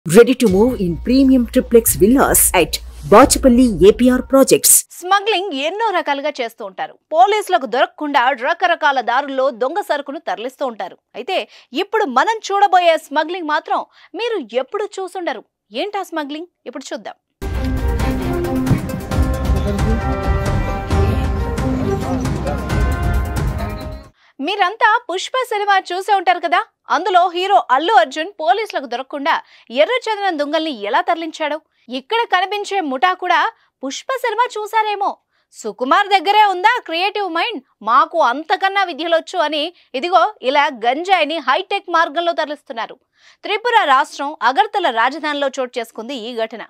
Ready to move in premium triplex villas at Bachapalli APR projects. Smuggling ఎన్నో రకాలుగా చేస్తూ ఉంటారు. పోలీసులకు దొరకకుండా రకరకాల దారుల్లో దొంగ సరుకును తరలిస్తూ ఉంటారు. అయితే ఇప్పుడు మనం చూడబోయే స్మగ్లింగ్ మాత్రం మీరు ఎప్పుడు చూసుండరు. ఏంటా స్మగ్లింగ్? ఇప్పుడు చూద్దాం. మీరంతా పుష్ప సినిమా చూసే ఉంటారు కదా. అందులో హీరో అల్లు అర్జున్ పోలీసులకు దొరకకుండా ఎర్రచందనం దొంగల్ని ఎలా తరలించాడో ఇక్కడ కనిపించే ముఠా కూడా పుష్ప సినిమా చూసారేమో. సుకుమార్ దగ్గరే ఉందా క్రియేటివ్ మైండ్, మాకు అంతకన్నా విద్యలొచ్చు అని ఇదిగో ఇలా గంజాయిని హైటెక్ మార్గంలో తరలిస్తున్నారు. త్రిపుర రాష్ట్రం అగర్తల రాజధానిలో చోటు చేసుకుంది ఈ ఘటన.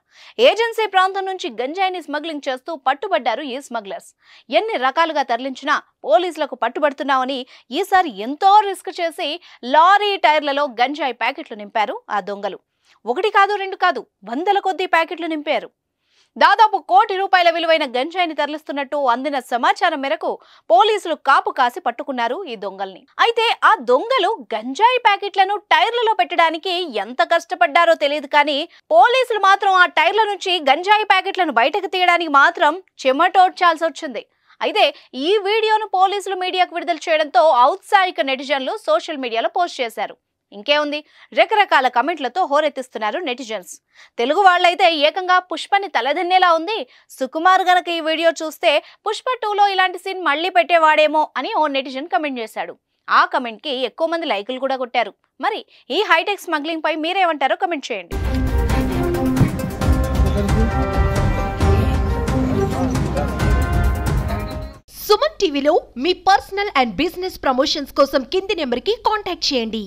ఏజెన్సీ ప్రాంతం నుంచి గంజాయిని స్మగ్లింగ్ చేస్తూ పట్టుబడ్డారు ఈ స్మగ్లర్స్. ఎన్ని రకాలుగా తరలించినా పోలీసులకు పట్టుబడుతున్నామని ఈసారి ఎంతో రిస్క్ చేసి లారీ టైర్లలో గంజాయి ప్యాకెట్లు నింపారు ఆ దొంగలు. ఒకటి కాదు, రెండు కాదు, వందల కొద్దీ ప్యాకెట్లు నింపారు. దాదాపు ₹1 కోటి విలువైన గంజాయిని తరలిస్తున్నట్టు అందిన సమాచారం మేరకు పోలీసులు కాపు కాసి పట్టుకున్నారు ఈ దొంగల్ని. అయితే ఆ దొంగలు గంజాయి ప్యాకెట్లను టైర్లలో పెట్టడానికి ఎంత కష్టపడ్డారో తెలియదు కానీ పోలీసులు మాత్రం ఆ టైర్ల నుంచి గంజాయి ప్యాకెట్లను బయటకు తీయడానికి మాత్రం చెమటోడ్చాల్సి వచ్చింది. అయితే ఈ వీడియోను పోలీసులు మీడియాకు విడుదల చేయడంతో ఔత్సాహిక నెటిజన్లు సోషల్ మీడియాలో పోస్ట్ చేశారు. ఇంకేముంది, రకరకాల కమెంట్లతో హోరెత్తిస్తున్నారు నెటిజన్స్. తెలుగు వాళ్ళైతే ఏకంగా పుష్పని తలదన్నేలా ఉంది, సుకుమార్ గనక ఈ వీడియో చూస్తే పుష్ప 2లో ఇలాంటి సీన్ మళ్ళీ పెట్టేవాడేమో అని ఓ నెటిజన్ కమెంట్ చేశాడు. ఆ కమెంట్ కి ఎక్కువ మంది లైకులు కూడా కొట్టారు. మరి ఈ హైటెక్ స్మగ్లింగ్ పై మీరేమంటారో కమెంట్ చేయండి. సుమన్ టీవీలో మీ పర్సనల్ అండ్ బిజినెస్ ప్రమోషన్స్ కోసం కింది నెంబర్కి కాంటాక్ట్ చేయండి.